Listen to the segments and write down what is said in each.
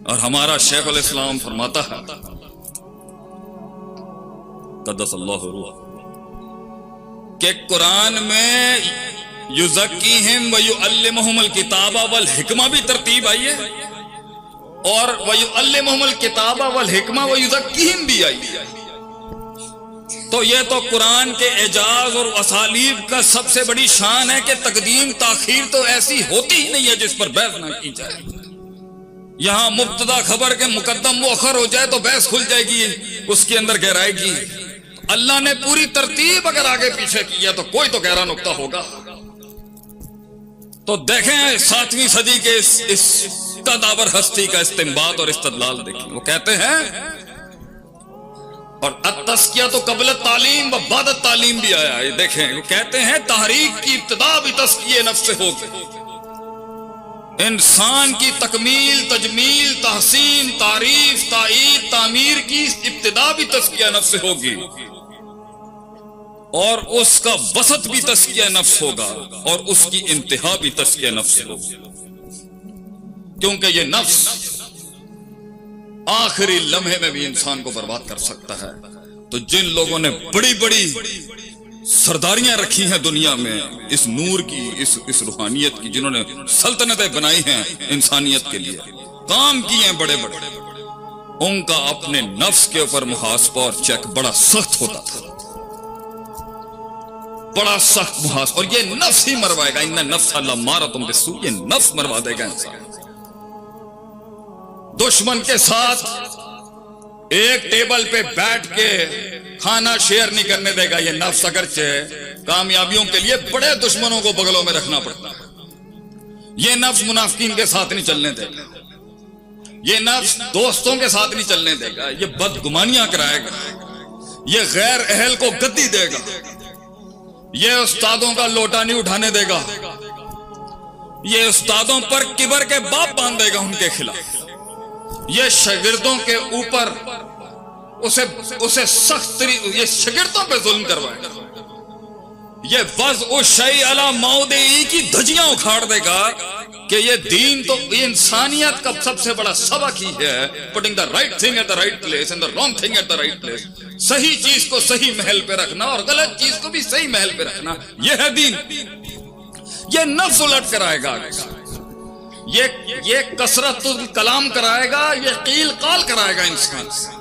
اور ہمارا شیخ الاسلام فرماتا ہے قدس اللہ روح کہ قرآن میں یزکیہم ویعلمہم الکتاب والحکمہ بھی ترتیب آئی ہے، اور ویعلمہم الکتاب والحکمہ ویزکیہم بھی آئی ہے۔ تو یہ تو قرآن کے اعجاز اور اسالیب کا سب سے بڑی شان ہے کہ تقدیم تاخیر تو ایسی ہوتی ہی نہیں ہے جس پر بحث نہ کی جائے۔ یہاں مبتدا خبر کے مقدم مؤخر ہو جائے تو بحث کھل جائے گی، اس کے اندر گہرائی کی۔ اللہ نے پوری ترتیب اگر آگے پیچھے کی ہے تو کوئی تو گہرا نقطہ ہوگا۔ تو دیکھیں 7ویں صدی کے اس قدابر ہستی کا استنباط اور استدلال دیکھیں۔ وہ کہتے ہیں، اور التزکیہ تو قبل تعلیم و بعد تعلیم بھی آیا ہے، دیکھیں وہ کہتے ہیں تحریک کی ابتدا بھی تزکیہ نفس سے ہوگی، انسان کی تکمیل، تجمیل، تحسین، تعریف، تائید، تعمیر کی ابتدا بھی تزکیہ نفس سے ہوگی، اور اس کا وسط بھی تزکیہ نفس ہوگا، اور اس کی انتہا بھی تزکیہ نفس ہوگی، کیونکہ یہ نفس آخری لمحے میں بھی انسان کو برباد کر سکتا ہے۔ تو جن لوگوں نے بڑی بڑی سرداریاں رکھی ہیں دنیا میں اس نور کی، اس روحانیت کی، جنہوں نے سلطنتیں بنائی ہیں انسانیت کے لیے، کام کیے ہیں بڑے بڑے، ان کا اپنے نفس کے اوپر محاسبہ اور چیک بڑا سخت ہوتا تھا، بڑا سخت محاسبہ، اور یہ نفس ہی مروائے گا۔ ان نفس لامارۃ بالسوء، یہ نفس مروا دے گا انسان۔ دشمن کے ساتھ ایک ٹیبل پہ بیٹھ کے کھانا شیئر نہیں کرنے دے گا یہ نفس، اگرچہ کامیابیوں کے لیے بڑے دشمنوں کو بغلوں میں رکھنا پڑتا ہے۔ یہ نفس منافقین کے ساتھ نہیں چلنے دے گا، یہ نفس دوستوں کے ساتھ نہیں چلنے دے گا، یہ بدگمانیاں کرائے گا، یہ غیر اہل کو گدی دے گا، یہ استادوں کا لوٹا نہیں اٹھانے دے گا، یہ استادوں پر کبر کے باپ باندھے گا ان کے خلاف، یہ شاگردوں کے اوپر اسے سخت، یہ شاگردوں پہ ظلم کروائے گا، یہ وضع الشیء علی موضعہ کی دھجیاں اکھاڑ دے گا کہ یہ دین تو انسانیت کا سب سے بڑا سبق ہی ہے، putting the right thing at the right place and the wrong thing at the right place، صحیح چیز کو صحیح محل پہ رکھنا اور غلط چیز کو بھی صحیح محل پہ رکھنا، یہ ہے دین۔ یہ نفس الٹ کرائے گا، یہ کثرت الکلام کرائے گا، یہ قیل قال کرائے گا انسان سے،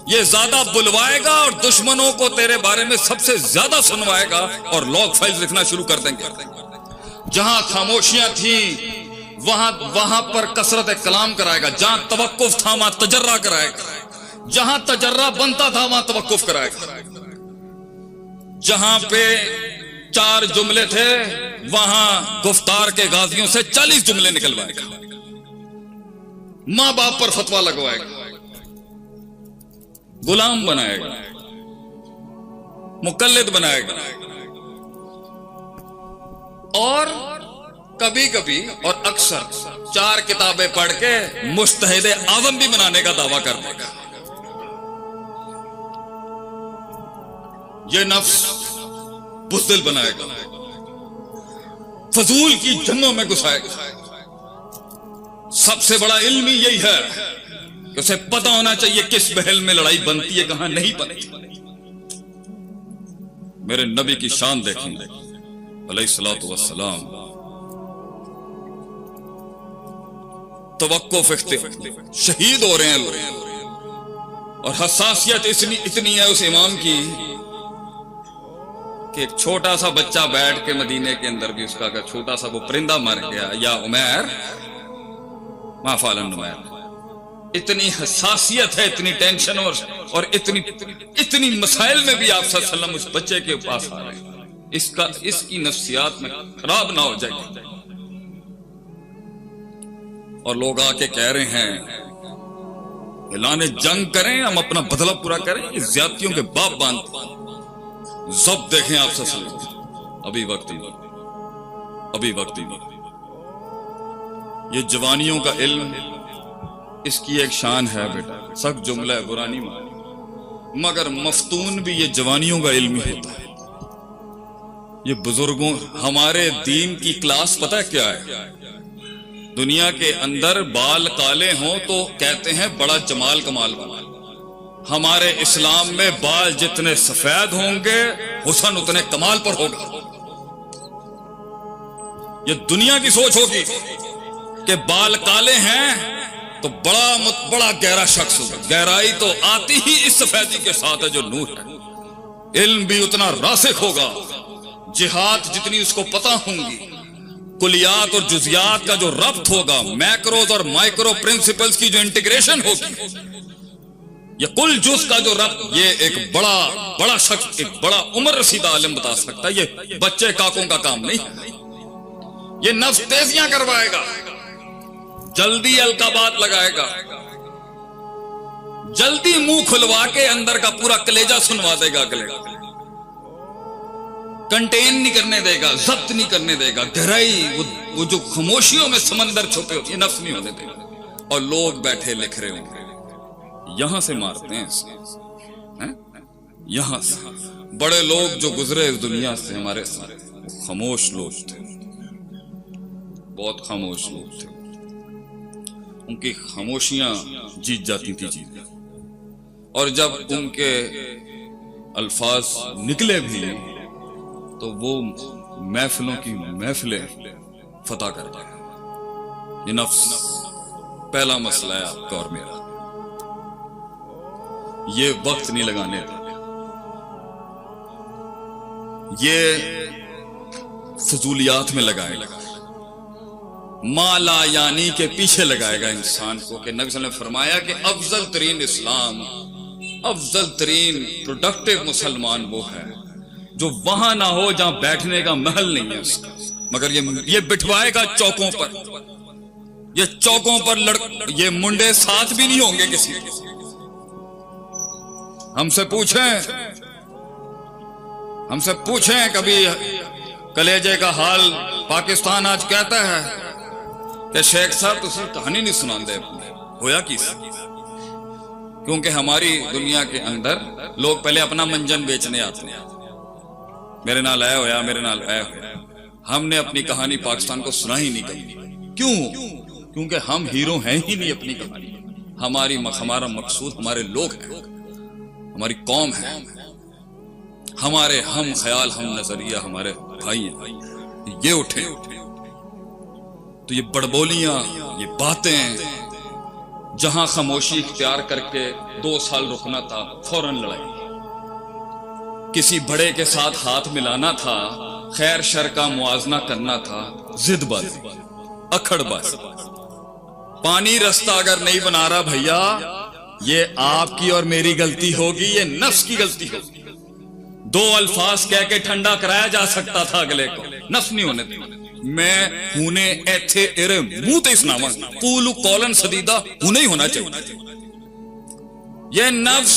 یہ زیادہ بلوائے گا اور دشمنوں کو تیرے بارے میں سب سے زیادہ سنوائے گا، اور لوگ فائل لکھنا شروع کر دیں گے۔ جہاں خاموشیاں تھیں وہاں پر کثرت کلام کرائے گا، جہاں توقف تھا وہاں تجرہ کرائے گا، جہاں تجرہ بنتا تھا وہاں توقف کرائے گا، جہاں پہ 4 جملے تھے وہاں گفتار کے غازیوں سے 40 جملے نکلوائے گا، ماں باپ پر فتویٰ لگوائے گا، غلام بنائے گا، مقلد بنائے گا، اور کبھی کبھی اور اکثر 4 کتابیں پڑھ کے مجتہد اعظم بھی بنانے کا دعویٰ کر دے گا۔ یہ نفس بزدل بنائے گا، فضول کی جنگوں میں گھسائے گا۔ سب سے بڑا علم ہی یہی ہے کہ اسے پتہ ہونا چاہیے کس محل میں لڑائی بنتی ہے، کہاں نہیں بنتی۔ میرے نبی کی شان دیکھیں علیہ الصلوۃ والسلام، توقف شہید ہو رہے ہیں لوگ، اور حساسیت اتنی ہے اس امام کی کہ ایک چھوٹا سا بچہ بیٹھ کے مدینے کے اندر بھی اس کا اگر چھوٹا سا وہ پرندہ مر گیا، یا عمیر ما فعل عمیر، اتنی حساسیت ہے، اتنی ٹینشن اور اتنی مسائل میں بھی آپ صلی اللہ علیہ وسلم اس بچے کے پاس آ رہے ہیں، اس کی نفسیات میں خراب نہ ہو جائے گی۔ اور لوگ آ کے کہہ رہے ہیں اعلان جنگ کریں، ہم اپنا بدلہ پورا کریں، یہ زیادتیوں کے باپ باندھتے ہیں۔ ضبط دیکھیں آپ سے ابھی وقت ہی نہیں۔ یہ جوانیوں کا علم، اس کی ایک شان ہے بیٹا، سخت جملہ ہے، برا نہیں مانی، مگر مفتون بھی یہ جوانیوں کا علم ہی ہوتا ہے۔ یہ بزرگوں، ہمارے دین کی کلاس پتہ ہے کیا ہے؟ دنیا کے اندر بال کالے ہوں تو کہتے ہیں بڑا جمال کمال بنا. ہمارے اسلام میں بال جتنے سفید ہوں گے حسن اتنے کمال پر ہوگا. یہ دنیا کی سوچ ہوگی کہ بال کالے ہیں تو بڑا گہرا شخص ہوگا. گہرائی تو آتی ہی اس سفیدی کے ساتھ ہے جو نور ہے. علم بھی اتنا راسخ ہوگا, جہاد جتنی اس کو پتہ ہوں گی, کلیات اور جزیات کا جو ربط ہوگا, میکروز اور مائکرو پرنسپلز کی جو انٹیگریشن ہوگی, یہ کل جز کا جو ربط, یہ ایک بڑا شخص, ایک بڑا عمر رسیدہ عالم بتا سکتا ہے. یہ بچے کاکوں کا کام نہیں ہے. یہ نفس تیزیاں کروائے گا, جلدی القابات لگائے گا, جلدی منہ کھلوا کے اندر کا پورا کلیجہ سنوا دے گا, کنٹین نہیں کرنے دے گا, ضبط نہیں کرنے دے گا. گہرائی وہ جو خاموشیوں میں سمندر چھپے ہوتے, یہ نفس نہیں ہونے دے گا. اور لوگ بیٹھے لکھ رہے ہوں گے, یہاں سے مارتے ہیں, یہاں سے. بڑے لوگ جو گزرے اس دنیا سے ہمارے ساتھ, وہ خاموش لوگ تھے, بہت خاموش لوگ تھے. ان کی خاموشیاں جیت جاتی تھی چیزیں, اور جب ان کے الفاظ نکلے بھی تو وہ محفلوں کی محفلیں فتح کر جائے. یہ نفس پہلا مسئلہ ہے آپ کا اور میرا. یہ وقت نہیں لگانے کا, یہ فضولیات میں لگائے گا, مالا یعنی کے پیچھے لگائے گا انسان کو. کہ نبی صلی اللہ علیہ وسلم نے فرمایا کہ افضل ترین اسلام, افضل ترین پروڈکٹیو مسلمان وہ ہے جو وہاں نہ ہو جہاں بیٹھنے کا محل نہیں ہے اس کا, مگر یہ بٹھوائے گا چوکوں پر. یہ چوکوں پر یہ منڈے ساتھ بھی نہیں ہوں گے کسی. ہم سے پوچھیں کبھی کلیجے کا حال پاکستان آج کہتا ہے کہ شیخ صاحب تسی کہانی نہیں سنا دے ہویا کس. کیونکہ ہماری دنیا کے اندر لوگ پہلے اپنا منجن بیچنے آتے ہیں, میرے نال آیا ہویا, میرے نال آیا ہویا. ہم نے اپنی کہانی پاکستان کو سنا ہی نہیں کبھی. کیوں؟ کیونکہ ہم ہیرو ہیں ہی نہیں اپنی کہانی. ہمارا مقصود ہمارے لوگ ہیں, ہماری قوم ہے, ہمارے ہم خیال, ہم نظریہ, ہمارے بھائی ہیں. یہ اٹھے تو یہ بڑبولیاں, یہ باتیں, جہاں خاموشی اختیار کر کے 2 سال رکنا تھا فوراً لڑائی, کسی بڑے کے ساتھ ہاتھ ملانا تھا, خیر شر کا موازنہ کرنا تھا, ضد بازی, اکھڑ بازی. پانی رستہ اگر نہیں بنا رہا بھیا, یہ آپ کی اور میری غلطی ہوگی, یہ نفس کی غلطی ہوگی. 2 الفاظ کہہ کے ٹھنڈا کرایا جا سکتا تھا اگلے کو, نفس نہیں ہونے دیا. میں ہونے ایتھے ارے منہ تے اسناما قولو قولاً سدیدہ ہونے ہی ہونا چاہیے. یہ نفس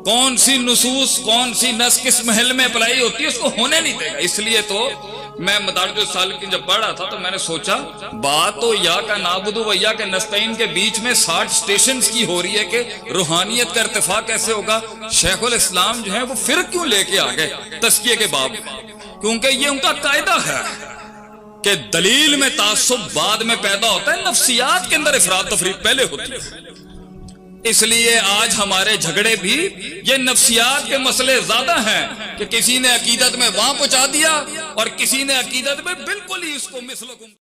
کون سی نصوص, کون سی نس کس محل میں اپلائی ہوتی ہے, اس کو ہونے نہیں دے گا. اس لیے تو میں مدارج السالکین جب پڑھ رہا تھا تو میں نے سوچا بات تو یا کا نعبد و یا کے نستعین کے بیچ میں 60 سٹیشنز کی ہو رہی ہے کہ روحانیت کا ارتفاع کیسے ہوگا. شیخ الاسلام جو ہیں وہ پھر کیوں لے کے آ گئے تزکیے کے باب, کیونکہ یہ ان کا قاعدہ ہے کہ دلیل میں تعصب بعد میں پیدا ہوتا ہے, نفسیات کے اندر افراد تفریق پہلے ہوتی ہے. اس لیے آج ہمارے جھگڑے بھی یہ نفسیات کے مسئلے زیادہ ہیں کہ کسی نے عقیدت میں وہاں پہنچا دیا اور کسی نے عقیدت میں بالکل ہی اس کو مثلکم